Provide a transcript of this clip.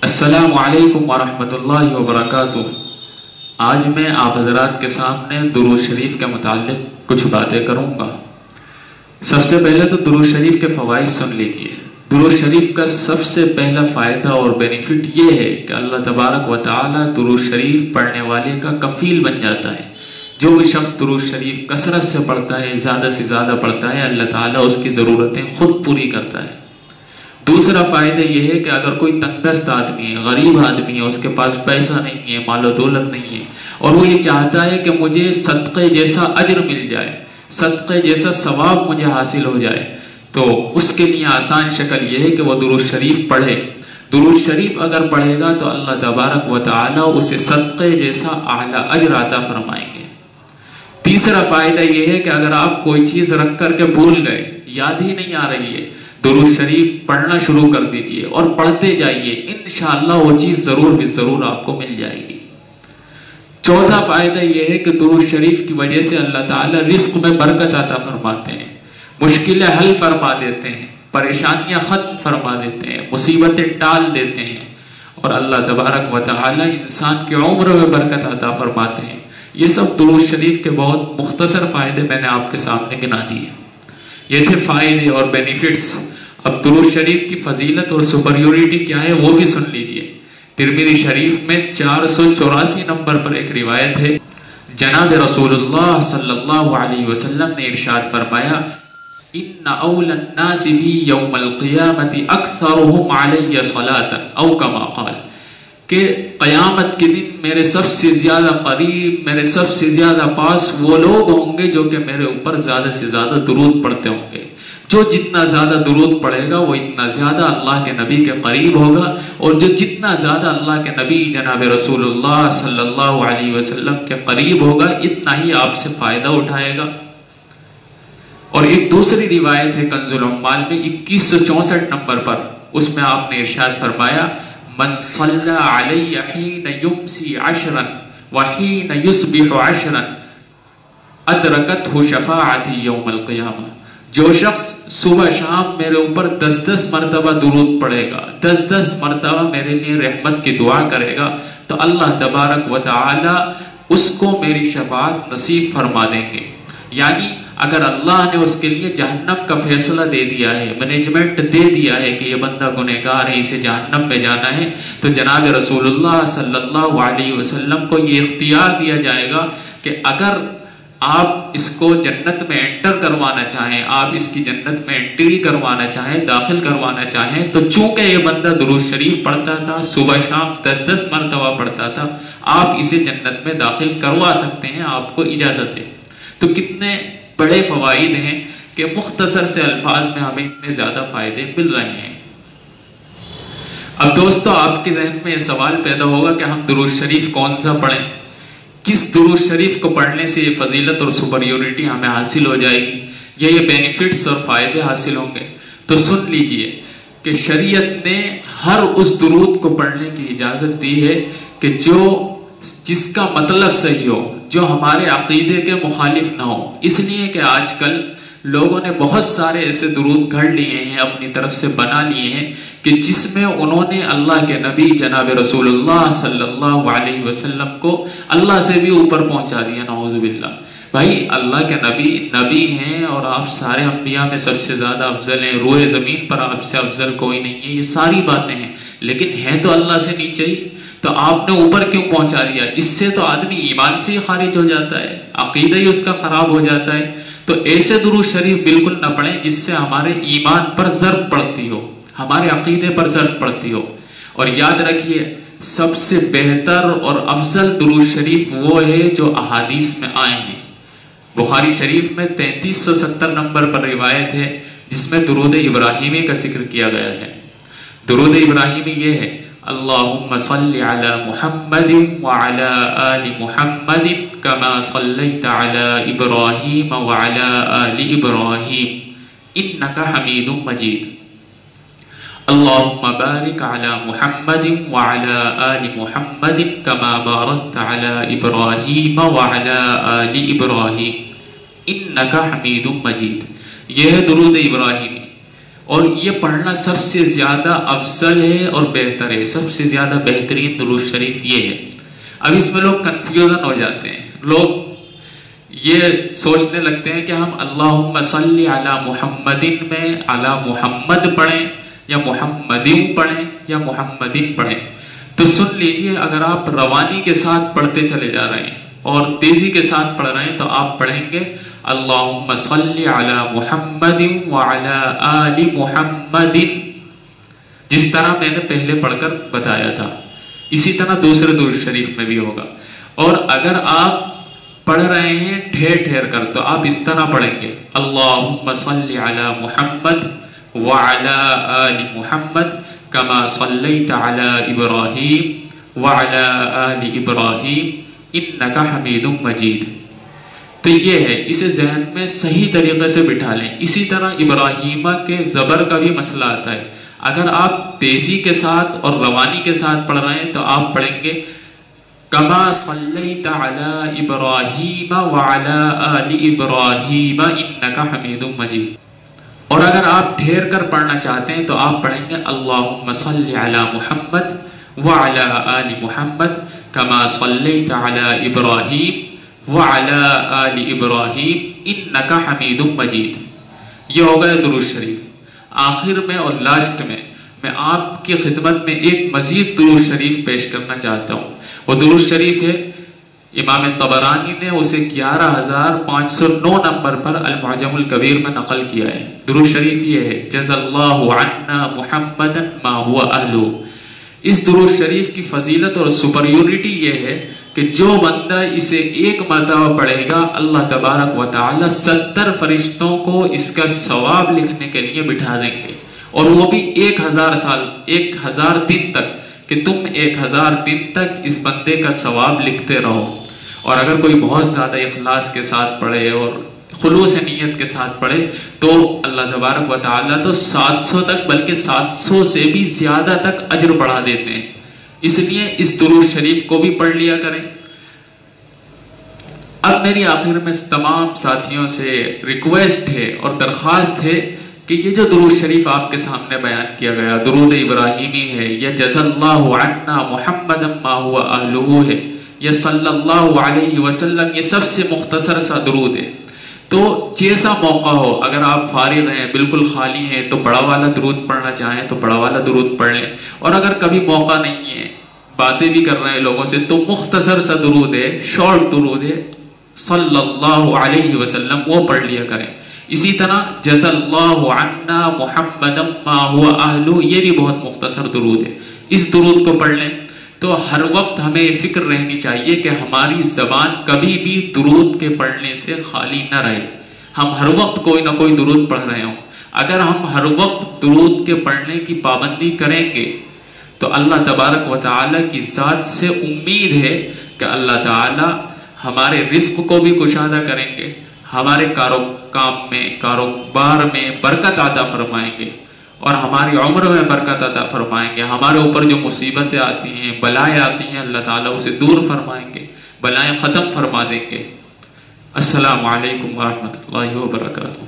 السلام علیکم ورحمۃ اللہ وبرکاتہ۔ آج میں آپ حضرات کے سامنے درود شریف کے متعلق کچھ باتیں کروں گا۔ سب سے پہلے تو درود شریف کے فوائد سن لیجئے۔ درود شریف کا سب سے پہلا فائدہ اور بینیفٹ یہ ہے کہ اللہ تبارک و تعالی درود شریف پڑھنے والے کا کفیل بن جاتا ہے۔ جو بھی شخص درود شریف کثرت سے پڑھتا ہے، زیادہ سے زیادہ پڑھتا ہے، اللہ تعالیٰ اس کی ضرورتیں خود پوری کرتا ہے۔ دوسرا فائدہ یہ ہے کہ اگر کوئی تنگست آدمی ہے، غریب آدمی ہے، اس کے پاس پیسہ نہیں ہے، مال و دولت نہیں ہے، اور وہ یہ چاہتا ہے کہ مجھے صدقے جیسا اجر مل جائے، صدقے جیسا ثواب مجھے حاصل ہو جائے، تو اس کے لیے آسان شکل یہ ہے کہ وہ درود شریف پڑھے۔ درود شریف اگر پڑھے گا تو اللہ تبارک و تعالیٰ اسے صدقے جیسا اعلیٰ اجر عطا فرمائیں گے۔ تیسرا فائدہ یہ ہے کہ اگر آپ کوئی چیز رکھ کر کے بھول گئے، یاد ہی نہیں آ رہی ہے، درود شریف پڑھنا شروع کر دیجئے اور پڑھتے جائیے، انشاءاللہ وہ چیز ضرور بھی ضرور آپ کو مل جائے گی۔ چوتھا فائدہ یہ ہے کہ درود شریف کی وجہ سے اللہ تعالیٰ رزق میں برکت عطا فرماتے ہیں، مشکلیں حل فرما دیتے ہیں، پریشانیاں ختم فرما دیتے ہیں، مصیبتیں ٹال دیتے ہیں، اور اللہ تبارک و تعالیٰ انسان کی عمر میں برکت عطا فرماتے ہیں۔ یہ سب درود شریف کے بہت مختصر فائدے میں نے آپ کے سامنے گنا دیے۔ یہ تھے فائدے اور بینیفٹس۔ اب درود شریف کی فضیلت اور سپریورٹی کیا ہے وہ بھی سن لیجئے۔ ترمذی شریف میں 484 نمبر پر ایک روایت ہے، جناب رسول اللہ صلی اللہ علیہ وسلم نے ارشاد فرمایا، ان اول الناس بی یوم القیامت اکثرهم علی صلاۃ او کما قال، کہ قیامت کے دن میرے سب سے زیادہ قریب، میرے سب سے زیادہ پاس وہ لوگ ہوں گے جو کہ میرے اوپر زیادہ سے زیادہ درود پڑھتے ہوں گے۔ جو جتنا زیادہ درود پڑھے گا وہ اتنا زیادہ اللہ کے نبی کے قریب ہوگا، اور جو جتنا زیادہ اللہ کے نبی جناب رسول اللہ صلی اللہ علیہ وسلم کے قریب ہوگا اتنا ہی آپ سے فائدہ اٹھائے گا۔ اور ایک دوسری روایت ہے کنز العمال میں 2164 نمبر پر، اس میں آپ نے ارشاد فرمایا، من صلی علی حین یمسی عشرا وحین یصبح عشرا ادرکتہ شفاعتی یوم القیامہ، جو شخص صبح شام میرے اوپر 10 مرتبہ درود پڑھے گا، 10 مرتبہ میرے لیے رحمت کی دعا کرے گا، تو اللہ تبارک و تعالی اس کو میری شفاعت نصیب فرما دیں گے۔ یعنی اگر اللہ نے اس کے لیے جہنم کا فیصلہ دے دیا ہے، مینجمنٹ دے دیا ہے کہ یہ بندہ گنہگار ہے، اسے جہنم میں جانا ہے، تو جناب رسول اللہ صلی اللہ علیہ وسلم کو یہ اختیار دیا جائے گا کہ اگر آپ اس کو جنت میں انٹر کروانا چاہیں، آپ اس کی جنت میں انٹری کروانا چاہیں، داخل کروانا چاہیں، تو چونکہ یہ بندہ درود شریف پڑھتا تھا، صبح شام 10 مرتبہ پڑھتا تھا، آپ اسے جنت میں داخل کروا سکتے ہیں، آپ کو اجازت ہے۔ تو کتنے بڑے فوائد ہیں کہ مختصر سے الفاظ میں ہمیں اتنے زیادہ فائدے مل رہے ہیں۔ اب دوستو آپ کے ذہن میں یہ سوال پیدا ہوگا کہ ہم درود شریف کون سا پڑھیں، کس درود شریف کو پڑھنے سے یہ فضیلت اور سپریورٹی ہمیں حاصل ہو جائے گی، یہ بینیفٹس اور فائدے حاصل ہوں گے۔ تو سن لیجئے کہ شریعت نے ہر اس درود کو پڑھنے کی اجازت دی ہے کہ جس کا مطلب صحیح ہو، جو ہمارے عقیدے کے مخالف نہ ہو۔ اس لیے کہ آج کل لوگوں نے بہت سارے ایسے درود گھڑ لیے ہیں، اپنی طرف سے بنا لیے ہیں، کہ جس میں انہوں نے اللہ کے نبی جناب رسول اللہ صلی اللہ علیہ وسلم کو اللہ سے بھی اوپر پہنچا دیا، نعوذ باللہ۔ بھائی اللہ کے نبی ہیں، اور آپ سارے انبیاء میں سب سے زیادہ افضل ہیں، روئے زمین پر آپ سے افضل کوئی نہیں ہے، یہ ساری باتیں ہیں، لیکن ہیں تو اللہ سے نیچے ہی، تو آپ نے اوپر کیوں پہنچا دیا؟ اس سے تو آدمی ایمان سے ہی خارج ہو جاتا ہے، عقیدہ ہی اس کا خراب ہو جاتا ہے۔ تو ایسے درود شریف بالکل نہ پڑھیں جس سے ہمارے ایمان پر ضرب پڑتی ہو، ہمارے عقیدے پر ضرب پڑتی ہو۔ اور یاد رکھیے سب سے بہتر اور افضل درود شریف وہ ہے جو احادیث میں آئے ہیں۔ بخاری شریف میں 3370 نمبر پر روایت ہے جس میں درود ابراہیمی کا ذکر کیا گیا ہے۔ درود ابراہیمی یہ ہے، اللہم صلی علی محمد وعلی آل محمد کما صلیت علی ابراہیم وعلی آل ابراہیم انکا حمید مجید، اللہم بارک علی محمد وعلی آل محمد کما بارکت علی ابراہیم وعلی آل ابراہیم انکا حمید مجید۔ یہ ہے درود ابراہیمی۔ اور یہ پڑھنا سب سے زیادہ افضل ہے اور بہتر ہے، سب سے زیادہ بہترین درود شریف یہ ہے۔ اب اس میں لوگ کنفیوژن ہو جاتے ہیں، لوگ یہ سوچنے لگتے ہیں کہ ہم اللہم صلی علی محمد میں علی محمد پڑھیں یا محمدیوں پڑھیں یا محمدین پڑھیں۔ تو سن لیجیے، اگر آپ روانی کے ساتھ پڑھتے چلے جا رہے ہیں اور تیزی کے ساتھ پڑھ رہے ہیں تو آپ پڑھیں گے اللہم صلی علی محمد وعلی آل محمد، جس طرح میں نے پہلے پڑھ کر بتایا تھا۔ اسی طرح دوسرے درود شریف میں بھی ہوگا۔ اور اگر آپ پڑھ رہے ہیں ٹھہر ٹھہر کر تو آپ اس طرح پڑھیں گے اللہم صلی علی محمد وعلی آل محمد کما صلیت علی ابراہیم وعلی آل ابراہیم انک حمید مجید۔ تو یہ ہے، اسے ذہن میں صحیح طریقے سے بٹھا لیں۔ اسی طرح ابراہیمہ کے زبر کا بھی مسئلہ آتا ہے، اگر آپ تیزی کے ساتھ اور روانی کے ساتھ پڑھ رہے ہیں تو آپ پڑھیں گے کما صلیت علی ابراہیم وعلی آل ابراہیم انک حمید مجید۔ اور اگر آپ ٹھہر کر پڑھنا چاہتے ہیں تو آپ پڑھیں گے اللہم صلی علی محمد وعلی آل محمد کما صلیت علی ابراہیم وعلی آل ابراہیم انک حمید مجید۔ یہ ہو گیا درود شریف۔ آخر میں اور لاسٹ میں آپ کی خدمت میں ایک مزید درود شریف پیش کرنا چاہتا ہوں۔ وہ درود شریف ہے، امام طبرانی نے اسے 11509 نمبر پر المعجم الکبیر میں نقل کیا ہے۔ درود شریف یہ ہے جزا اللہ عنا محمدا ما هو اہلہ۔ اس درود شریف کی فضیلت اور سپریورٹی یہ ہے کہ جو بندہ اسے ایک مرتبہ پڑھے گا اللہ تبارک و تعالی 70 فرشتوں کو اس کا ثواب لکھنے کے لیے بٹھا دیں گے، اور وہ بھی 1000 سال 1000 دن تک، کہ تم 1000 دن تک اس بندے کا ثواب لکھتے رہو۔ اور اگر کوئی بہت زیادہ اخلاص کے ساتھ پڑھے اور خلوص نیت کے ساتھ پڑھے تو اللہ تبارک و تعالیٰ تو 700 تک، بلکہ 700 سے بھی زیادہ تک اجر بڑھا دیتے ہیں۔ اس لیے اس درود شریف کو بھی پڑھ لیا کریں۔ اب میری آخر میں تمام ساتھیوں سے ریکویسٹ ہے اور درخواست ہے کہ یہ جو درود شریف آپ کے سامنے بیان کیا گیا، درود ابراہیمی ہے، یا جزا اللہ عنا محمد ما هو اہلہ ہے، یا صلی اللہ علیہ وسلم، یہ سب سے مختصر سا درود ہے۔ تو جیسا موقع ہو، اگر آپ فارغ ہیں، بالکل خالی ہیں، تو بڑا والا درود پڑھنا چاہیں تو بڑا والا درود پڑھ لیں، اور اگر کبھی موقع نہیں ہے، باتیں بھی کر رہے ہیں لوگوں سے، تو مختصر سا درود ہے، شارٹ درود ہے صلی اللہ علیہ وسلم، وہ پڑھ لیا کریں۔ اسی طرح جزا اللہ عنا محمد ما هو اہلہ، یہ بھی بہت مختصر درود ہے، اس درود کو پڑھ لیں۔ تو ہر وقت ہمیں فکر رہنی چاہیے کہ ہماری زبان کبھی بھی درود کے پڑھنے سے خالی نہ رہے، ہم ہر وقت کوئی نہ کوئی درود پڑھ رہے ہوں۔ اگر ہم ہر وقت درود کے پڑھنے کی پابندی کریں گے تو اللہ تبارک و تعالی کی ذات سے امید ہے کہ اللہ تعالی ہمارے رزق کو بھی کشادہ کریں گے، ہمارے کام میں، کاروبار میں برکت عطا فرمائیں گے، اور ہماری عمر میں برکت عطا فرمائیں گے۔ ہمارے اوپر جو مصیبتیں آتی ہیں، بلائیں آتی ہیں، اللہ تعالیٰ اسے دور فرمائیں گے، بلائیں ختم فرما دیں گے۔ السلام علیکم ورحمۃ اللہ وبرکاتہ۔